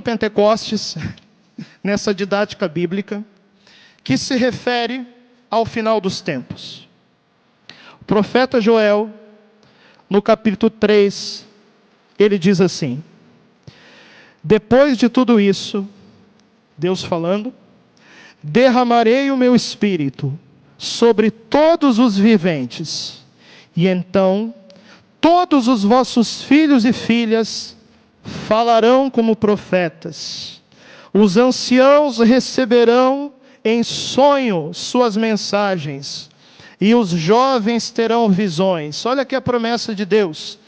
Pentecostes, nessa didática bíblica, que se refere ao final dos tempos. O profeta Joel, no capítulo 3, ele diz assim: depois de tudo isso, Deus falando, derramarei o meu espírito sobre todos os viventes, e então todos os vossos filhos e filhas falarão como profetas. Os anciãos receberão em sonho suas mensagens, e os jovens terão visões. Olha aqui a promessa de Deus.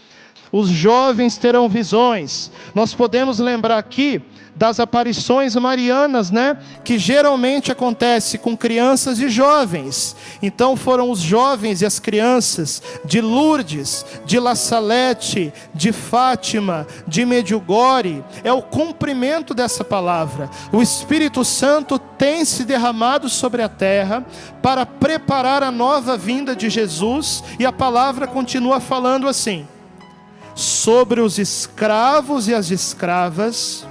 Os jovens terão visões. Nós podemos lembrar aqui das aparições marianas, né? Que geralmente acontece com crianças e jovens. Então foram os jovens e as crianças de Lourdes, de La Salete, de Fátima, de Medjugorje. É o cumprimento dessa palavra. O Espírito Santo tem se derramado sobre a terra para preparar a nova vinda de Jesus, e a palavra continua falando assim: sobre os escravos e as escravas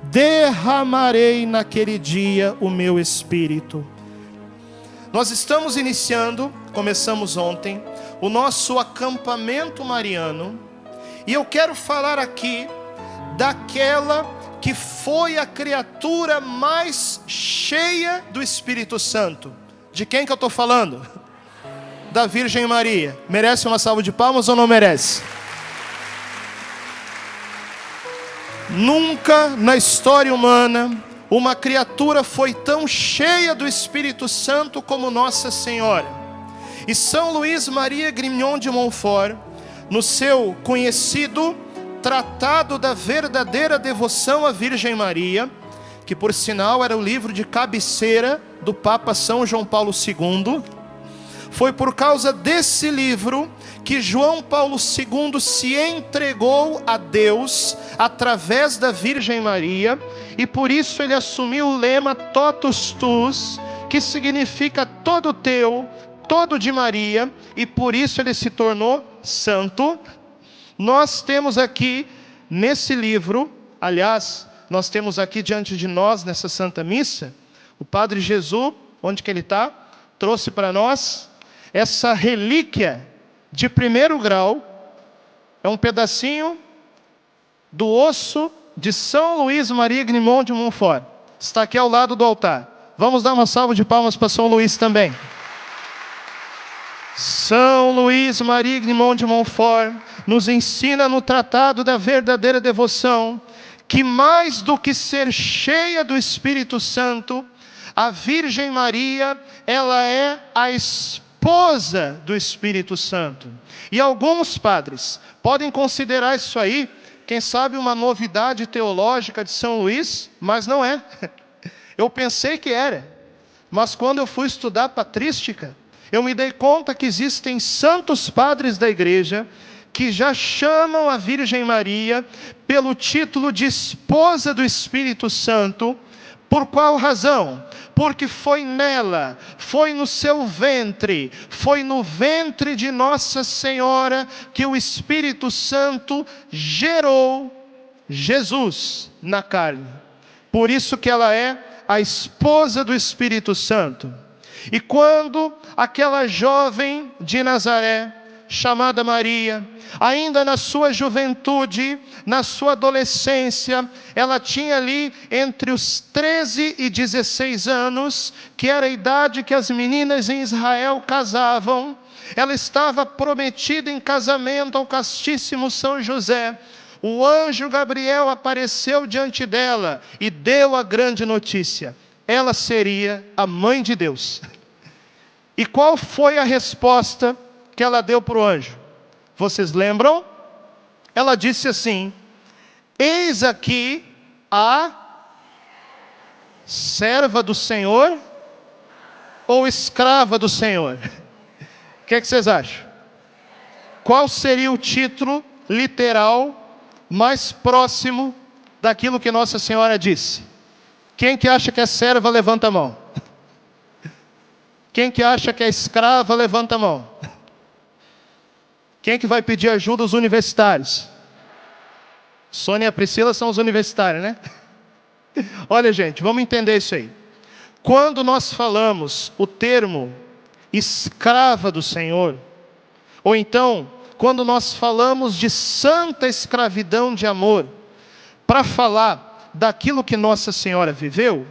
derramarei naquele dia o meu espírito. Nós estamos começamos ontem, o nosso acampamento mariano, e eu quero falar aqui daquela que foi a criatura mais cheia do Espírito Santo. De quem que eu estou falando? Da Virgem Maria. Merece uma salva de palmas ou não merece? Nunca na história humana uma criatura foi tão cheia do Espírito Santo como Nossa Senhora. E São Luís Maria Grignion de Montfort, no seu conhecido Tratado da Verdadeira Devoção à Virgem Maria, que por sinal era o livro de cabeceira do Papa São João Paulo II, foi por causa desse livro que João Paulo II se entregou a Deus através da Virgem Maria, e por isso ele assumiu o lema Totus Tuus, que significa todo teu, todo de Maria, e por isso ele se tornou santo. Nós temos aqui nesse livro, aliás, nós temos aqui diante de nós nessa Santa Missa, o Padre Jesus, onde que ele está? Trouxe para nós essa relíquia de primeiro grau. É um pedacinho do osso de São Luís Maria Grignion de Montfort. Está aqui ao lado do altar. Vamos dar uma salva de palmas para São Luís também. São Luís Maria Grignion de Montfort nos ensina no Tratado da Verdadeira Devoção que mais do que ser cheia do Espírito Santo, a Virgem Maria, ela é a esposa do Espírito Santo. E alguns padres podem considerar isso aí, quem sabe, uma novidade teológica de São Luís, mas não é. Eu pensei que era, mas quando eu fui estudar patrística, eu me dei conta que existem santos padres da igreja que já chamam a Virgem Maria pelo título de esposa do Espírito Santo. Por qual razão? Porque foi nela, foi no seu ventre, foi no ventre de Nossa Senhora que o Espírito Santo gerou Jesus na carne. Por isso que ela é a esposa do Espírito Santo. E quando aquela jovem de Nazaré, chamada Maria, ainda na sua juventude, na sua adolescência, ela tinha ali entre os 13 e 16 anos, que era a idade que as meninas em Israel casavam. Ela estava prometida em casamento ao castíssimo São José. O anjo Gabriel apareceu diante dela e deu a grande notícia: ela seria a mãe de Deus. E qual foi a resposta que ela deu para o anjo? Vocês lembram? Ela disse assim: eis aqui a serva do Senhor ou escrava do Senhor? O que vocês acham? Qual seria o título literal mais próximo daquilo que Nossa Senhora disse? Quem que acha que é serva, levanta a mão. Quem que acha que é escrava, levanta a mão. Quem que vai pedir ajuda? Os universitários. Sônia e a Priscila são os universitários, né? Olha, gente, vamos entender isso aí. Quando nós falamos o termo escrava do Senhor, ou então, quando nós falamos de santa escravidão de amor, para falar daquilo que Nossa Senhora viveu,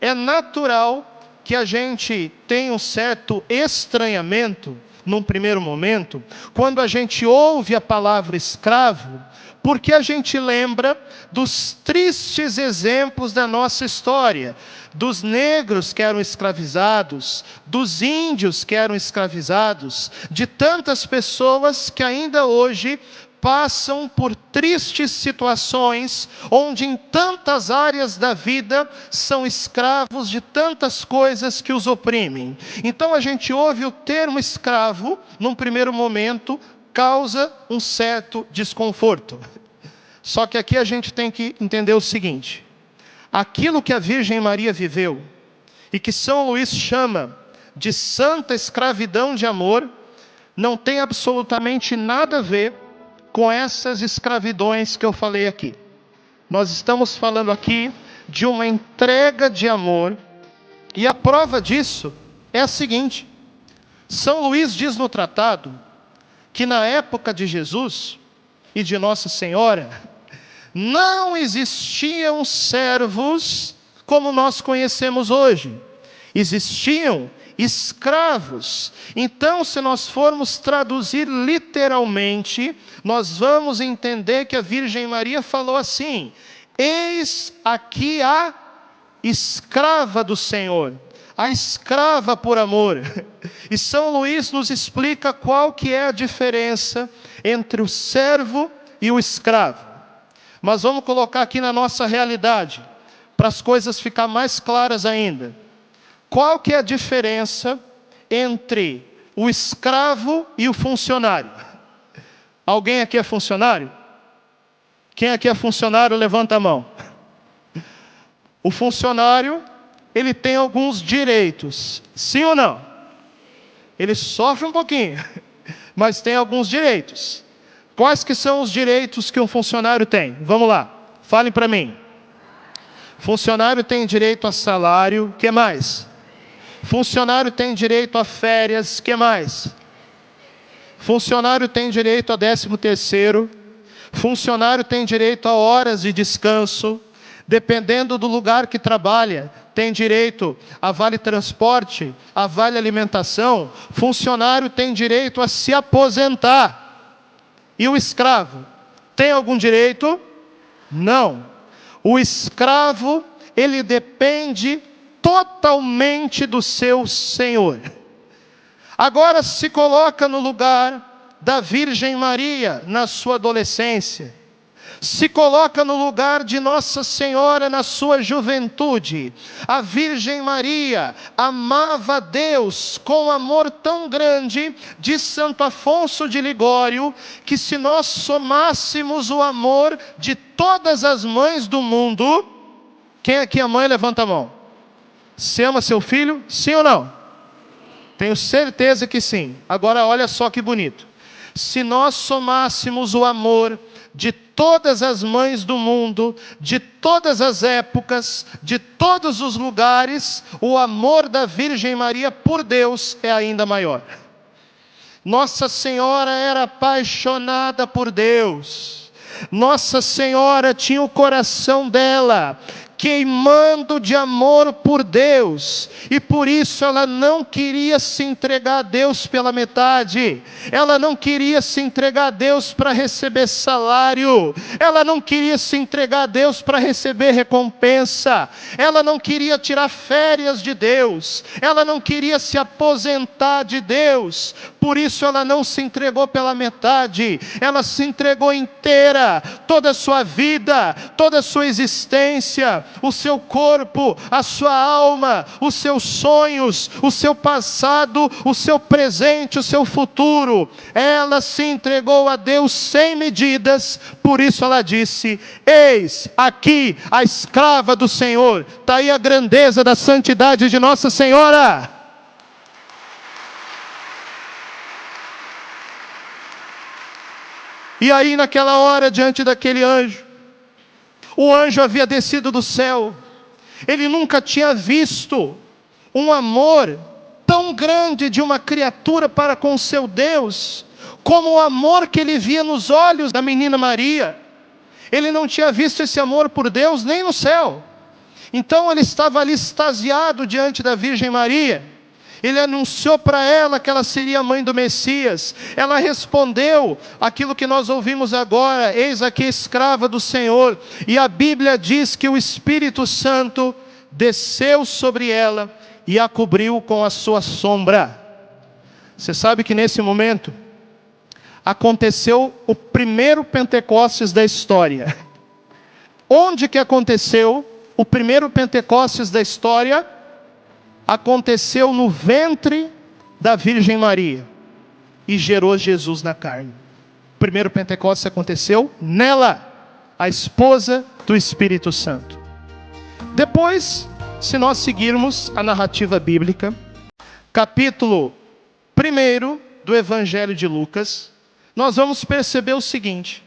é natural que a gente tenha um certo estranhamento, num primeiro momento, quando a gente ouve a palavra escravo, porque a gente lembra dos tristes exemplos da nossa história, dos negros que eram escravizados, dos índios que eram escravizados, de tantas pessoas que ainda hoje passam por tristes situações, onde em tantas áreas da vida são escravos de tantas coisas que os oprimem. Então a gente ouve o termo escravo, num primeiro momento, causa um certo desconforto. Só que aqui a gente tem que entender o seguinte: aquilo que a Virgem Maria viveu, e que São Luís chama de santa escravidão de amor, não tem absolutamente nada a ver com essas escravidões que eu falei aqui. Nós estamos falando aqui de uma entrega de amor, e a prova disso é a seguinte: São Luís diz no tratado que na época de Jesus e de Nossa Senhora, não existiam servos como nós conhecemos hoje. Existiam escravos. Então, se nós formos traduzir literalmente, nós vamos entender que a Virgem Maria falou assim: eis aqui a escrava do Senhor, a escrava por amor. E São Luís nos explica qual que é a diferença entre o servo e o escravo. Mas vamos colocar aqui na nossa realidade, para as coisas ficar mais claras ainda. Qual que é a diferença entre o escravo e o funcionário? Alguém aqui é funcionário? Quem aqui é funcionário, levanta a mão. O funcionário, ele tem alguns direitos, sim ou não? Ele sofre um pouquinho, mas tem alguns direitos. Quais que são os direitos que um funcionário tem? Vamos lá, falem para mim. Funcionário tem direito a salário, o que mais? Funcionário tem direito a férias, o que mais? Funcionário tem direito a 13º. Funcionário tem direito a horas de descanso. Dependendo do lugar que trabalha, tem direito a vale transporte, a vale alimentação. Funcionário tem direito a se aposentar. E o escravo tem algum direito? Não. O escravo, ele depende totalmente do seu senhor. Agora se coloca no lugar da Virgem Maria na sua adolescência. Se coloca no lugar de Nossa Senhora na sua juventude. A Virgem Maria amava a Deus com amor tão grande, diz Santo Afonso de Ligório, que se nós somássemos o amor de todas as mães do mundo, quem aqui é mãe, levanta a mão. Você ama seu filho? Sim ou não? Tenho certeza que sim. Agora olha só que bonito. Se nós somássemos o amor de todas as mães do mundo, de todas as épocas, de todos os lugares, o amor da Virgem Maria por Deus é ainda maior. Nossa Senhora era apaixonada por Deus. Nossa Senhora tinha o coração dela queimando de amor por Deus, e por isso ela não queria se entregar a Deus pela metade, ela não queria se entregar a Deus para receber salário, ela não queria se entregar a Deus para receber recompensa, ela não queria tirar férias de Deus, ela não queria se aposentar de Deus, por isso ela não se entregou pela metade, ela se entregou inteira, toda a sua vida, toda a sua existência, o seu corpo, a sua alma, os seus sonhos, o seu passado, o seu presente, o seu futuro. Ela se entregou a Deus sem medidas, por isso ela disse: eis aqui a escrava do Senhor. Está aí a grandeza da santidade de Nossa Senhora. E aí naquela hora, diante daquele anjo, O anjo havia descido do céu. Ele nunca tinha visto um amor tão grande de uma criatura para com seu Deus, como o amor que ele via nos olhos da menina Maria. Ele não tinha visto esse amor por Deus nem no céu. Então ele estava ali extasiado diante da Virgem Maria. Ele anunciou para ela que ela seria a mãe do Messias. Ela respondeu aquilo que nós ouvimos agora: eis aqui a escrava do Senhor. E a Bíblia diz que o Espírito Santo desceu sobre ela e a cobriu com a sua sombra. Você sabe que nesse momento aconteceu o primeiro Pentecostes da história. Onde que aconteceu o primeiro Pentecostes da história? Aconteceu no ventre da Virgem Maria e gerou Jesus na carne. O primeiro Pentecostes aconteceu nela, a esposa do Espírito Santo. Depois, se nós seguirmos a narrativa bíblica, capítulo 1 do Evangelho de Lucas, nós vamos perceber o seguinte: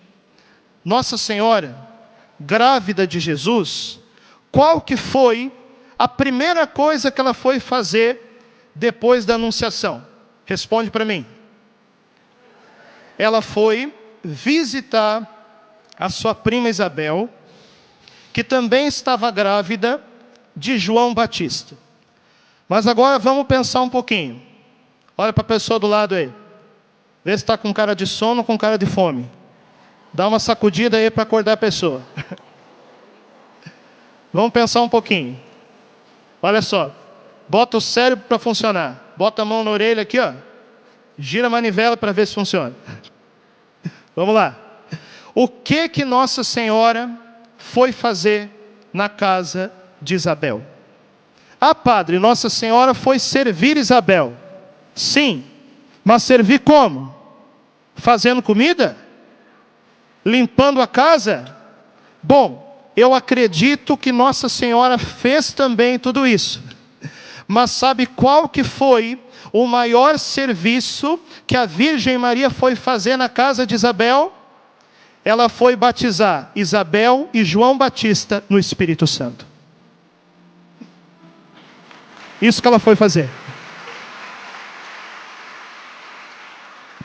Nossa Senhora, grávida de Jesus, qual que foi a primeira coisa que ela foi fazer depois da anunciação? Responde para mim. Ela foi visitar a sua prima Isabel, que também estava grávida de João Batista. Mas agora vamos pensar um pouquinho. Olha para a pessoa do lado aí. Vê se está com cara de sono ou com cara de fome. Dá uma sacudida aí para acordar a pessoa. Vamos pensar um pouquinho. Olha só, bota o cérebro para funcionar. Bota a mão na orelha aqui, ó. Gira a manivela para ver se funciona. Vamos lá. O que Nossa Senhora foi fazer na casa de Isabel? Ah, padre, Nossa Senhora foi servir Isabel. Sim, mas servir como? Fazendo comida? Limpando a casa? Bom, eu acredito que Nossa Senhora fez também tudo isso. Mas sabe qual que foi o maior serviço que a Virgem Maria foi fazer na casa de Isabel? Ela foi batizar Isabel e João Batista no Espírito Santo. Isso que ela foi fazer.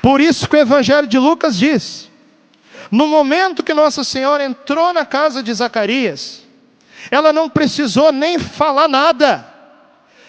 Por isso que o Evangelho de Lucas diz: no momento que Nossa Senhora entrou na casa de Zacarias, ela não precisou nem falar nada.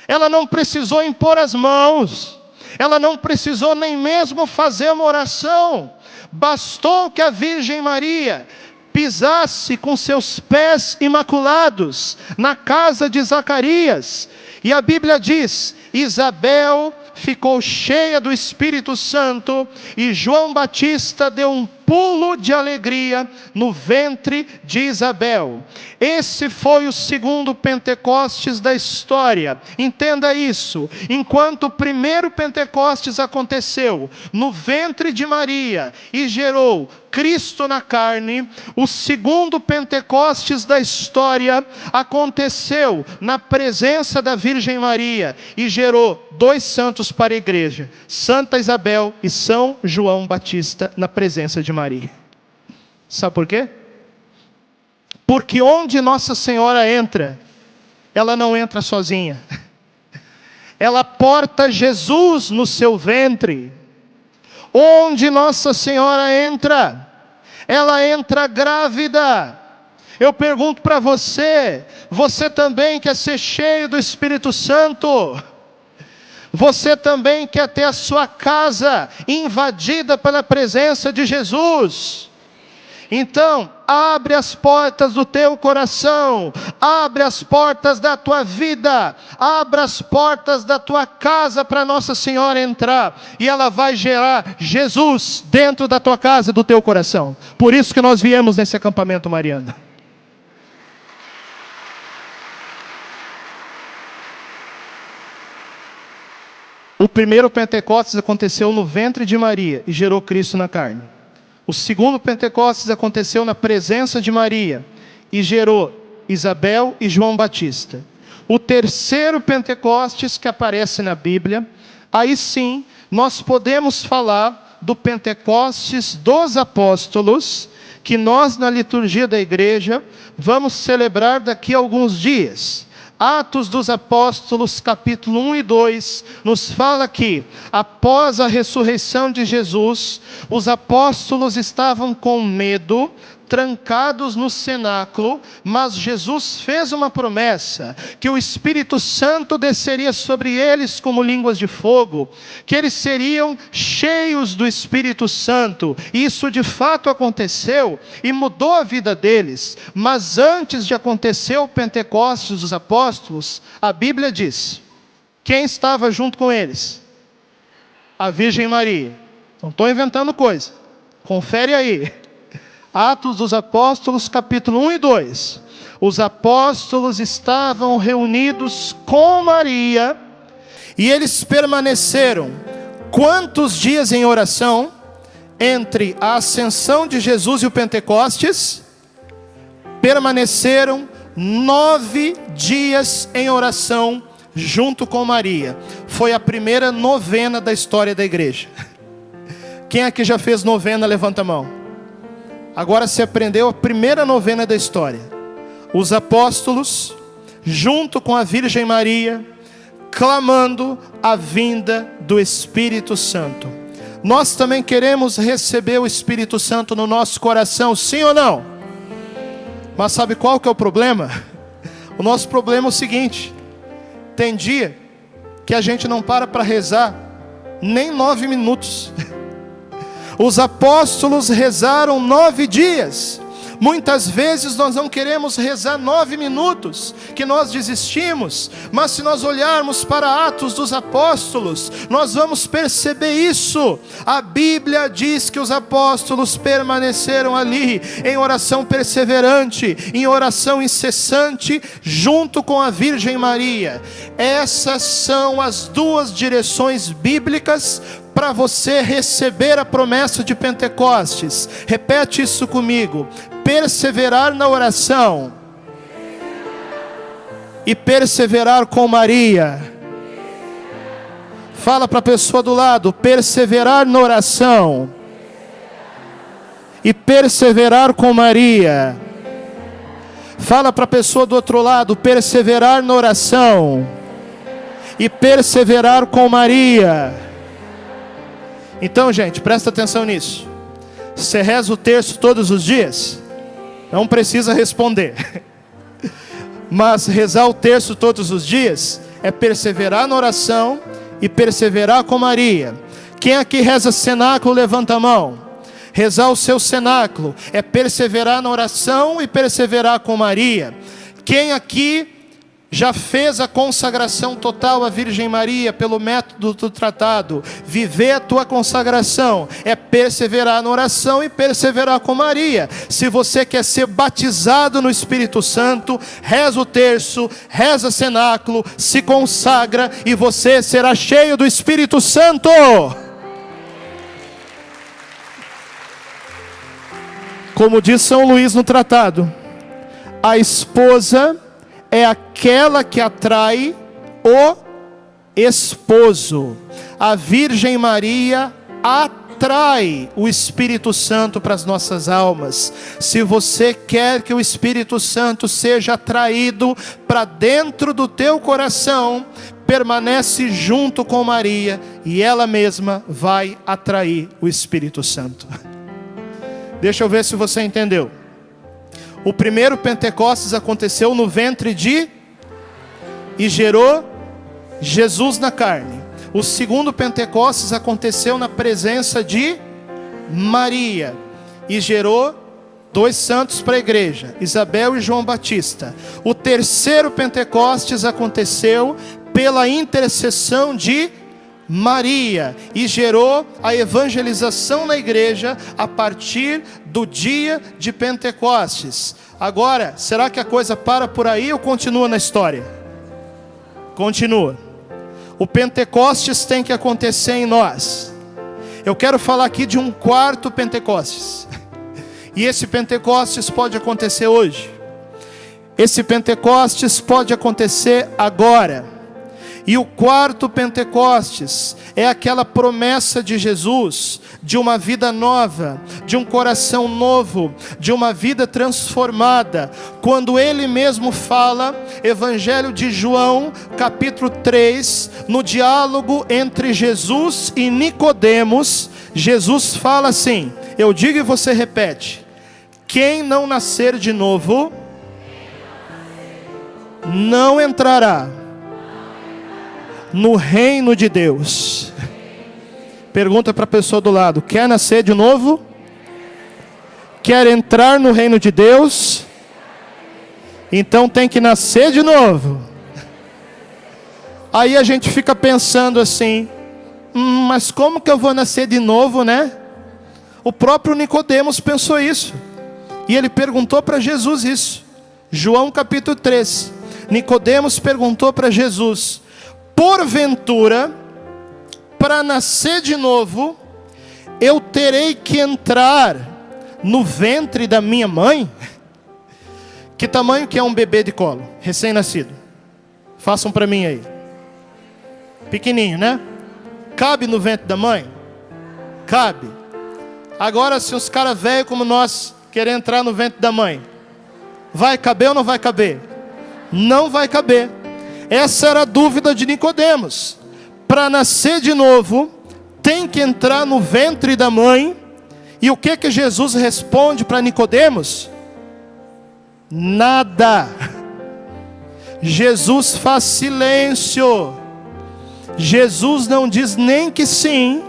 Ela não precisou impor as mãos. Ela não precisou nem mesmo fazer uma oração. Bastou que a Virgem Maria pisasse com seus pés imaculados na casa de Zacarias. E a Bíblia diz: Isabel ficou cheia do Espírito Santo e João Batista deu um pulo de alegria no ventre de Isabel. Esse foi o segundo Pentecostes da história. Entenda isso. Enquanto o primeiro Pentecostes aconteceu no ventre de Maria e gerou Cristo na carne, o segundo Pentecostes da história aconteceu na presença da Virgem Maria e gerou dois santos para a igreja: Santa Isabel e São João Batista, na presença de Maria. Sabe por quê? Porque onde Nossa Senhora entra, ela não entra sozinha. Ela porta Jesus no seu ventre. Onde Nossa Senhora entra, ela entra grávida. Eu pergunto para você: você também quer ser cheio do Espírito Santo? Você também quer ter a sua casa invadida pela presença de Jesus? Então, abre as portas do teu coração, abre as portas da tua vida, abre as portas da tua casa para Nossa Senhora entrar, e ela vai gerar Jesus dentro da tua casa e do teu coração. Por isso que nós viemos nesse acampamento mariano. O primeiro Pentecostes aconteceu no ventre de Maria e gerou Cristo na carne. O segundo Pentecostes aconteceu na presença de Maria e gerou Isabel e João Batista. O terceiro Pentecostes que aparece na Bíblia, aí sim nós podemos falar do Pentecostes dos apóstolos, que nós na liturgia da igreja vamos celebrar daqui a alguns dias. Atos dos Apóstolos, capítulo 1 e 2, nos fala que, após a ressurreição de Jesus, os apóstolos estavam com medo, trancados no cenáculo, mas Jesus fez uma promessa, que o Espírito Santo desceria sobre eles como línguas de fogo, que eles seriam cheios do Espírito Santo, e isso de fato aconteceu, e mudou a vida deles. Mas antes de acontecer o Pentecostes dos apóstolos, a Bíblia diz, quem estava junto com eles? A Virgem Maria. Não estou inventando coisa, confere aí. Atos dos Apóstolos, capítulo 1 e 2. Os apóstolos estavam reunidos com Maria, e eles permaneceram quantos dias em oração? Entre a ascensão de Jesus e o Pentecostes, permaneceram 9 dias em oração junto com Maria. Foi a primeira novena da história da igreja. Quem aqui já fez novena, levanta a mão. Agora se aprendeu a primeira novena da história. Os apóstolos, junto com a Virgem Maria, clamando a vinda do Espírito Santo. Nós também queremos receber o Espírito Santo no nosso coração, sim ou não? Mas sabe qual que é o problema? O nosso problema é o seguinte: tem dia que a gente não para rezar nem 9 minutos. Os apóstolos rezaram 9 dias. Muitas vezes nós não queremos rezar 9 minutos, que nós desistimos. Mas se nós olharmos para Atos dos Apóstolos, nós vamos perceber isso. A Bíblia diz que os apóstolos permaneceram ali, em oração perseverante, em oração incessante, junto com a Virgem Maria. Essas são as duas direções bíblicas para você receber a promessa de Pentecostes. Repete isso comigo: perseverar na oração e perseverar com Maria. Fala para a pessoa do lado: perseverar na oração e perseverar com Maria. Fala para a pessoa do outro lado: perseverar na oração e perseverar com Maria. Então, gente, presta atenção nisso. Você reza o terço todos os dias? Não precisa responder. Mas rezar o terço todos os dias é perseverar na oração e perseverar com Maria. Quem aqui reza cenáculo, levanta a mão. Rezar o seu cenáculo é perseverar na oração e perseverar com Maria. Quem aqui já fez a consagração total à Virgem Maria pelo método do tratado? Viver a tua consagração é perseverar na oração e perseverar com Maria. Se você quer ser batizado no Espírito Santo, reza o terço, reza cenáculo, se consagra e você será cheio do Espírito Santo. Como diz São Luís no tratado, a esposa é aquela que atrai o esposo. A Virgem Maria atrai o Espírito Santo para as nossas almas. Se você quer que o Espírito Santo seja atraído para dentro do teu coração, permanece junto com Maria e ela mesma vai atrair o Espírito Santo. Deixa eu ver se você entendeu. O primeiro Pentecostes aconteceu no ventre e gerou Jesus na carne. O segundo Pentecostes aconteceu na presença de Maria e gerou 2 santos para a igreja, Isabel e João Batista. O terceiro Pentecostes aconteceu pela intercessão de Maria e gerou a evangelização na igreja a partir do dia de Pentecostes. Agora, será que a coisa para por aí ou continua na história? Continua. O Pentecostes tem que acontecer em nós. Eu quero falar aqui de um quarto Pentecostes. E esse Pentecostes pode acontecer hoje. Esse Pentecostes pode acontecer agora. E o quarto Pentecostes é aquela promessa de Jesus, de uma vida nova, de um coração novo, de uma vida transformada. Quando ele mesmo fala, Evangelho de João, capítulo 3, no diálogo entre Jesus e Nicodemos, Jesus fala assim, eu digo e você repete: quem não nascer de novo, não entrará no reino de Deus. Pergunta para a pessoa do lado: quer nascer de novo? Quer entrar no reino de Deus? Então tem que nascer de novo. Aí a gente fica pensando assim, mas como que eu vou nascer de novo, né? O próprio Nicodemos pensou isso, e ele perguntou para Jesus isso. João capítulo 3, Nicodemos perguntou para Jesus: porventura, para nascer de novo, eu terei que entrar no ventre da minha mãe? Que tamanho que é um bebê de colo, recém-nascido? Façam para mim aí. Pequenininho, né? Cabe no ventre da mãe? Cabe. Agora, se os caras velhos como nós querem entrar no ventre da mãe, vai caber ou não vai caber? Não vai caber. Essa era a dúvida de Nicodemos. Para nascer de novo, tem que entrar no ventre da mãe. E o que Jesus responde para Nicodemos? Nada. Jesus faz silêncio. Jesus não diz nem que sim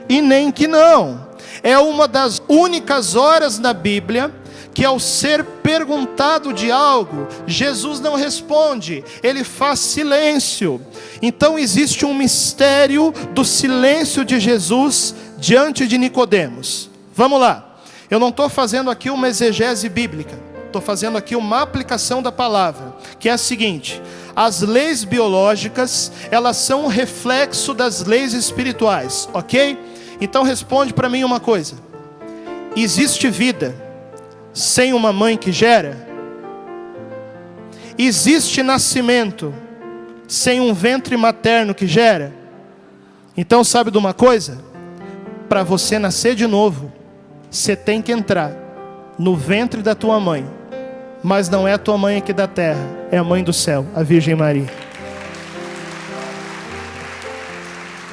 e nem que não. É uma das únicas horas na Bíblia que, ao ser perguntado de algo, Jesus não responde, ele faz silêncio. Então existe um mistério do silêncio de Jesus diante de Nicodemos. Vamos lá, eu não estou fazendo aqui uma exegese bíblica, estou fazendo aqui uma aplicação da palavra, que é a seguinte: as leis biológicas, elas são um reflexo das leis espirituais, ok? Então responde para mim uma coisa: existe vida sem uma mãe que gera? Existe nascimento sem um ventre materno que gera? Então sabe de uma coisa? Para você nascer de novo, você tem que entrar no ventre da tua mãe. Mas não é a tua mãe aqui da terra, é a mãe do céu, a Virgem Maria.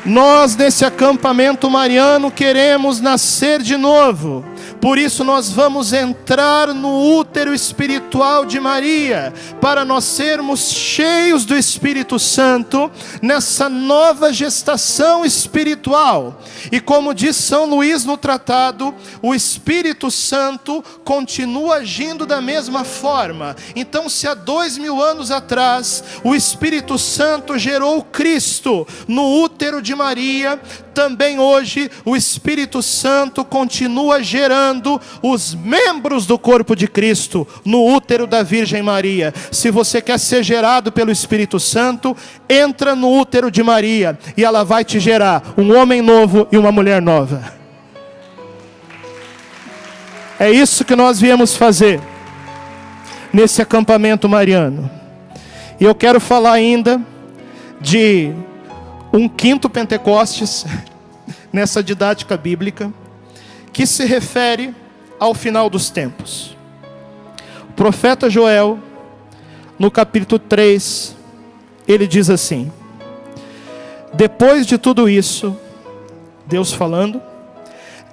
Nós, nesse acampamento mariano, queremos nascer de novo. Por isso nós vamos entrar no útero espiritual de Maria, para nós sermos cheios do Espírito Santo, nessa nova gestação espiritual. E como diz São Luís no tratado, o Espírito Santo continua agindo da mesma forma. Então, se há 2000 anos atrás, o Espírito Santo gerou Cristo no útero de Maria, também hoje o Espírito Santo continua gerando os membros do corpo de Cristo no útero da Virgem Maria. Se você quer ser gerado pelo Espírito Santo, entra no útero de Maria e ela vai te gerar um homem novo e uma mulher nova. É isso que nós viemos fazer nesse acampamento mariano. E eu quero falar ainda de um quinto Pentecostes nessa didática bíblica, que se refere ao final dos tempos. O profeta Joel, no capítulo 3, ele diz assim: depois de tudo isso, Deus falando,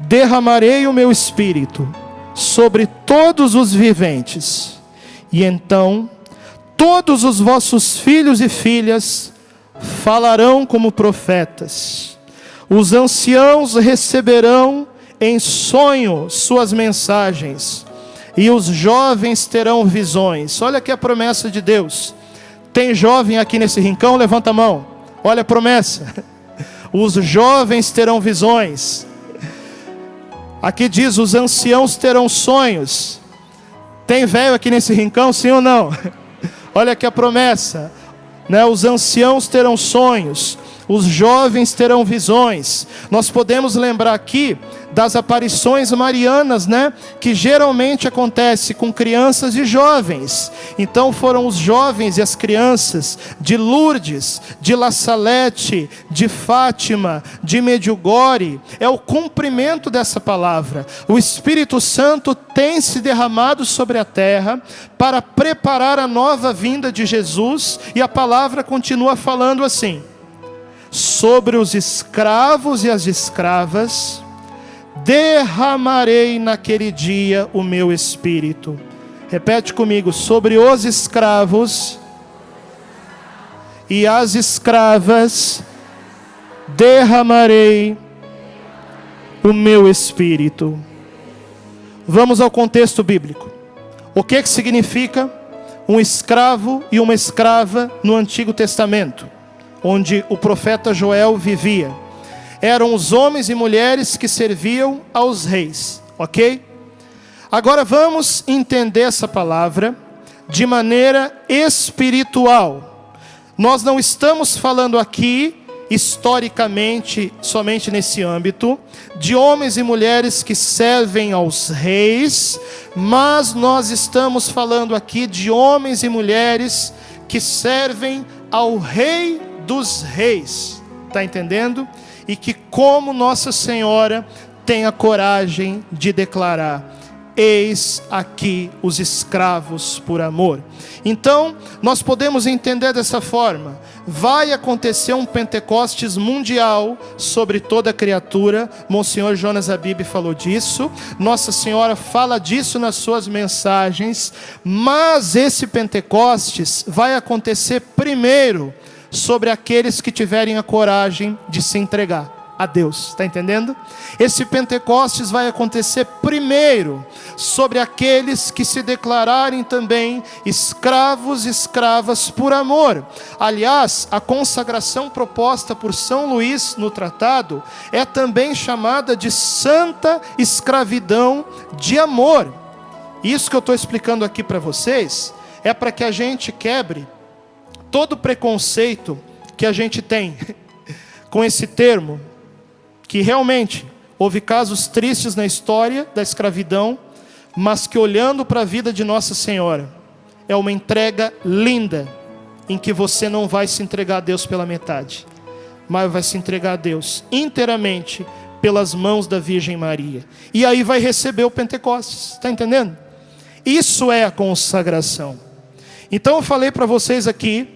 derramarei o meu espírito sobre todos os viventes, e então todos os vossos filhos e filhas falarão como profetas. Os anciãos receberão em sonho suas mensagens, e os jovens terão visões. Olha aqui a promessa de Deus. Tem jovem aqui nesse rincão? Levanta a mão. Olha a promessa. Os jovens terão visões. Aqui diz: os anciãos terão sonhos. Tem velho aqui nesse rincão, sim ou não? Olha aqui a promessa, né? Os anciãos terão sonhos, os jovens terão visões. Nós podemos lembrar aqui das aparições marianas, né? Que geralmente acontece com crianças e jovens. Então foram os jovens e as crianças de Lourdes, de La Salette, de Fátima, de Medjugorje. É o cumprimento dessa palavra. O Espírito Santo tem se derramado sobre a terra para preparar a nova vinda de Jesus, e a palavra continua falando assim: sobre os escravos e as escravas derramarei naquele dia o meu Espírito. Repete comigo: sobre os escravos e as escravas derramarei o meu Espírito. Vamos ao contexto bíblico. O que significa um escravo e uma escrava no Antigo Testamento, onde o profeta Joel vivia? Eram os homens e mulheres que serviam aos reis, ok? Agora vamos entender essa palavra de maneira espiritual. Nós não estamos falando aqui, historicamente, somente nesse âmbito, de homens e mulheres que servem aos reis, mas nós estamos falando aqui de homens e mulheres que servem ao Rei dos Reis. Está entendendo? E que, como Nossa Senhora, tem a coragem de declarar: eis aqui os escravos por amor. Então, nós podemos entender dessa forma: vai acontecer um Pentecostes mundial sobre toda criatura. Monsenhor Jonas Abib falou disso, Nossa Senhora fala disso nas suas mensagens. Mas esse Pentecostes vai acontecer primeiro sobre aqueles que tiverem a coragem de se entregar a Deus. Está entendendo? Esse Pentecostes vai acontecer primeiro sobre aqueles que se declararem também escravos e escravas por amor. Aliás, a consagração proposta por São Luís no tratado é também chamada de santa escravidão de amor. Isso que eu estou explicando aqui para vocês é para que a gente quebre todo preconceito que a gente tem com esse termo, que realmente houve casos tristes na história da escravidão, mas que, olhando para a vida de Nossa Senhora, é uma entrega linda, em que você não vai se entregar a Deus pela metade, mas vai se entregar a Deus inteiramente pelas mãos da Virgem Maria. E aí vai receber o Pentecostes. Está entendendo? Isso é a consagração. Então eu falei para vocês aqui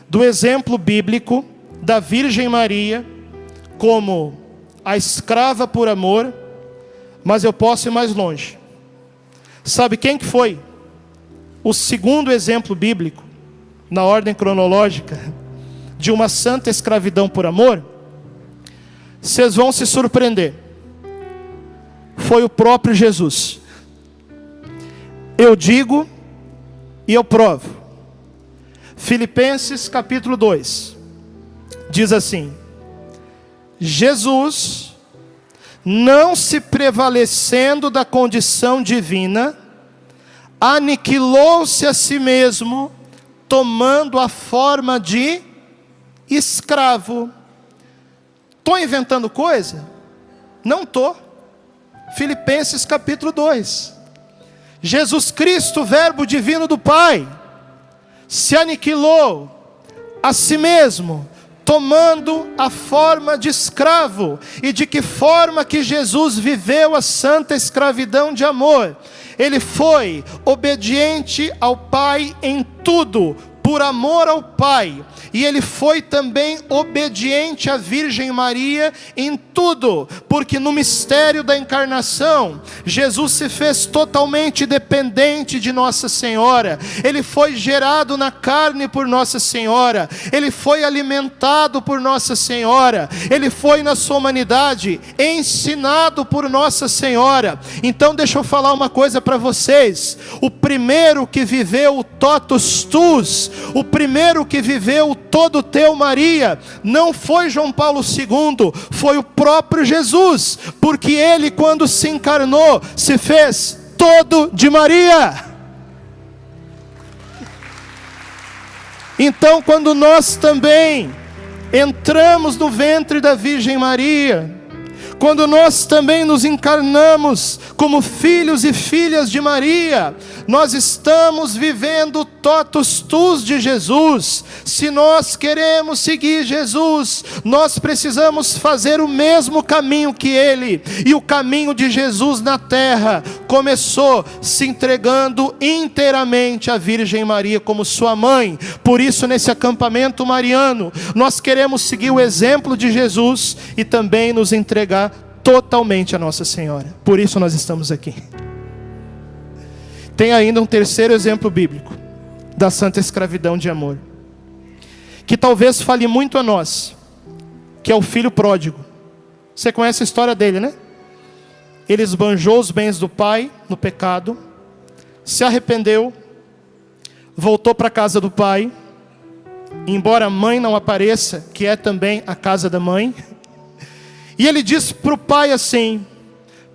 do exemplo bíblico da Virgem Maria como a escrava por amor, mas eu posso ir mais longe. Sabe quem que foi o segundo exemplo bíblico, na ordem cronológica, de uma santa escravidão por amor? Vocês vão se surpreender. Foi o próprio Jesus. Eu digo e eu provo. Filipenses capítulo 2 diz assim: Jesus, não se prevalecendo da condição divina, aniquilou-se a si mesmo, tomando a forma de escravo. Estou inventando coisa? Não estou. Filipenses capítulo 2. Jesus Cristo, verbo divino do Pai, se aniquilou a si mesmo, tomando a forma de escravo. E de que forma que Jesus viveu a santa escravidão de amor? Ele foi obediente ao Pai em tudo, por amor ao Pai. E ele foi também obediente à Virgem Maria em tudo, porque no mistério da encarnação, Jesus se fez totalmente dependente de Nossa Senhora. Ele foi gerado na carne por Nossa Senhora, ele foi alimentado por Nossa Senhora, ele foi na sua humanidade ensinado por Nossa Senhora. Então deixa eu falar uma coisa para vocês: o primeiro que viveu o totus tuus, o primeiro que viveu o todo teu, Maria, não foi João Paulo II, foi o próprio Jesus, porque ele, quando se encarnou, se fez todo de Maria. Então, quando nós também entramos no ventre da Virgem Maria, quando nós também nos encarnamos como filhos e filhas de Maria, nós estamos vivendo totus tuus de Jesus. Se nós queremos seguir Jesus, nós precisamos fazer o mesmo caminho que Ele. E o caminho de Jesus na terra começou se entregando inteiramente à Virgem Maria como sua mãe. Por isso, nesse acampamento mariano, nós queremos seguir o exemplo de Jesus e também nos entregar totalmente a Nossa Senhora. Por isso nós estamos aqui. Tem ainda um terceiro exemplo bíblico da santa escravidão de amor, que talvez fale muito a nós, que é o filho pródigo. Você conhece a história dele, né? Ele esbanjou os bens do pai no pecado, se arrependeu, voltou para a casa do pai, embora a mãe não apareça, que é também a casa da mãe. E ele diz para o pai assim: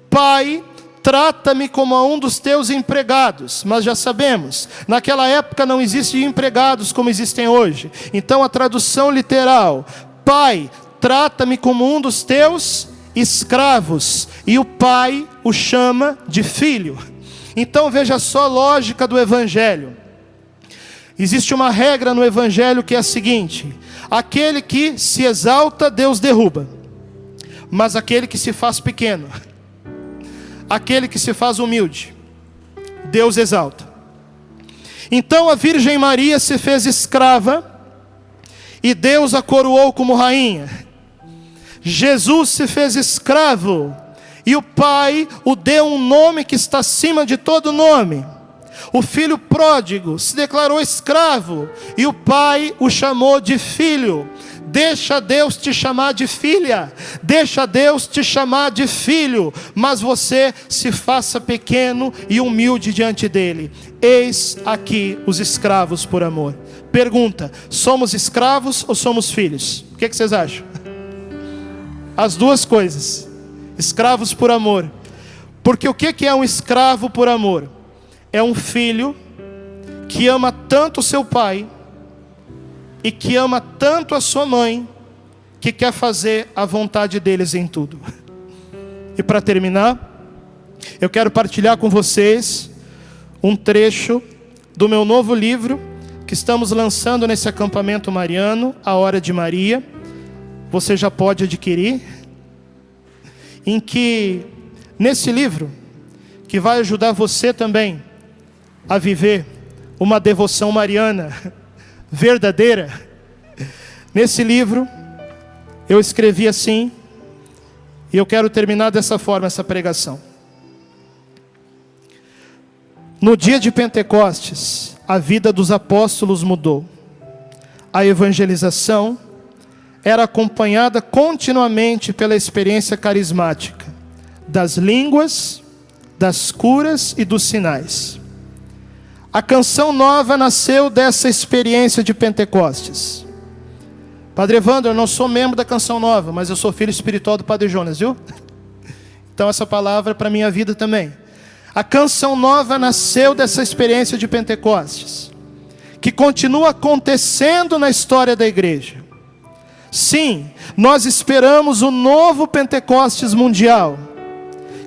pai, trata-me como a um dos teus empregados. Mas já sabemos, naquela época não existiam empregados como existem hoje. Então a tradução literal: pai, trata-me como um dos teus escravos. E o pai o chama de filho. Então veja só a lógica do evangelho. Existe uma regra no evangelho que é a seguinte: aquele que se exalta, Deus derruba. Mas aquele que se faz pequeno, aquele que se faz humilde, Deus exalta. Então a Virgem Maria se fez escrava e Deus a coroou como rainha. Jesus se fez escravo e o Pai o deu um nome que está acima de todo nome. O filho pródigo se declarou escravo e o Pai o chamou de filho. Deixa Deus te chamar de filha, deixa Deus te chamar de filho, mas você se faça pequeno e humilde diante dele. Eis aqui os escravos por amor. Pergunta: somos escravos ou somos filhos? O que vocês acham? As duas coisas. Escravos por amor. Porque o que é um escravo por amor? É um filho que ama tanto o seu pai e que ama tanto a sua mãe, que quer fazer a vontade deles em tudo. E para terminar, eu quero partilhar com vocês um trecho do meu novo livro, que estamos lançando nesse acampamento mariano, A Hora de Maria. Você já pode adquirir. Em que, nesse livro, que vai ajudar você também a viver uma devoção mariana verdadeira. Nesse livro eu escrevi assim, e eu quero terminar dessa forma essa pregação. No dia de Pentecostes, a vida dos apóstolos mudou. A evangelização era acompanhada continuamente pela experiência carismática das línguas, das curas e dos sinais. A Canção Nova nasceu dessa experiência de Pentecostes. Padre Evandro, eu não sou membro da Canção Nova, mas eu sou filho espiritual do Padre Jonas, viu? Então essa palavra é para a minha vida também. A Canção Nova nasceu dessa experiência de Pentecostes, que continua acontecendo na história da igreja. Sim, nós esperamos o novo Pentecostes mundial,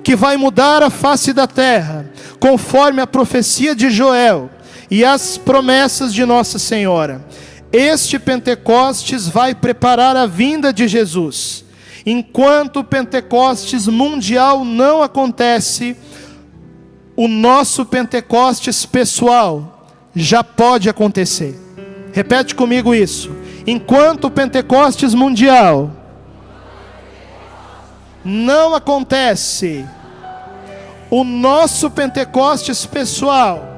que vai mudar a face da terra, conforme a profecia de Joel e as promessas de Nossa Senhora. Este Pentecostes vai preparar a vinda de Jesus. Enquanto o Pentecostes mundial não acontece, o nosso Pentecostes pessoal já pode acontecer. Repete comigo isso. Enquanto o Pentecostes mundial não acontece, o nosso Pentecostes pessoal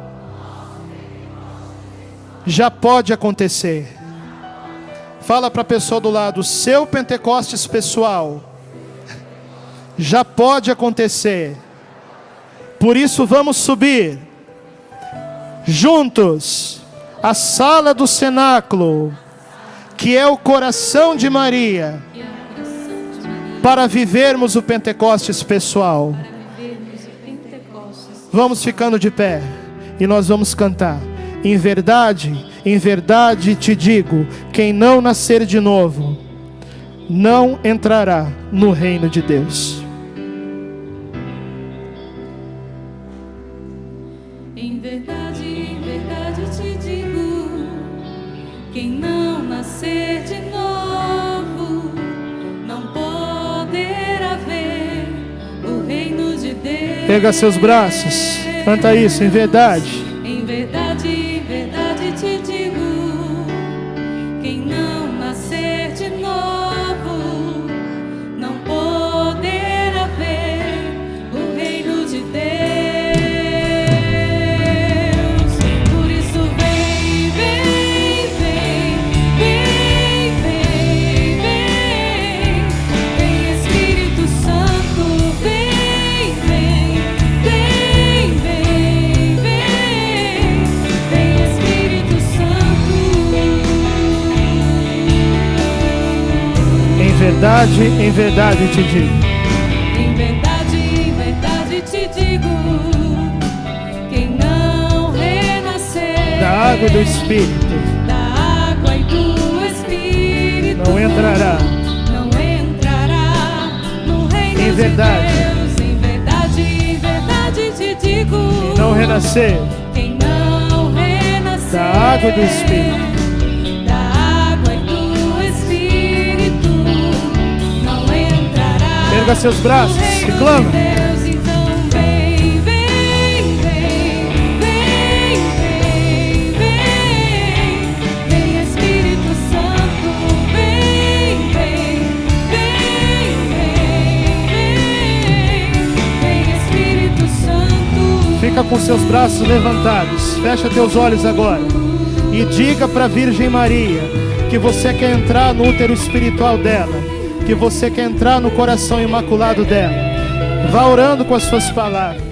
já pode acontecer. Fala para a pessoa do lado: o seu Pentecostes pessoal já pode acontecer. Por isso vamos subir juntos à sala do cenáculo, que é o coração de Maria, para vivermos o Pentecostes pessoal. Vamos ficando de pé e nós vamos cantar. Em verdade em verdade te digo, quem não nascer de novo, não entrará no reino de Deus. Em verdade te digo, quem não nascer de novo, não poderá ver o reino de Deus. Pega seus braços, canta isso, em verdade. Em verdade te digo, quem não nascer de novo, não poderá ver o reino de Deus. Por isso vem, vem, vem, vem, vem, vem, vem Espírito Santo, vem, vem, vem, vem, vem, vem Espírito Santo. Em verdade te digo. Em verdade te digo, quem não renascer Da água e do Espírito da água e do Espírito não entrará no reino Em verdade. de Deus. Em verdade te digo, não renascer quem não renascer da água e do Espírito da água e do Espírito não entrará. Erga seus braços e clama. Deus, então vem, vem, vem, vem, vem, vem, vem Espírito Santo, vem, vem, vem, vem, vem Espírito Santo. Fica com seus braços levantados. Fecha teus olhos agora e diga para a Virgem Maria que você quer entrar no útero espiritual dela, que você quer entrar no coração imaculado dela. Vá orando com as suas palavras.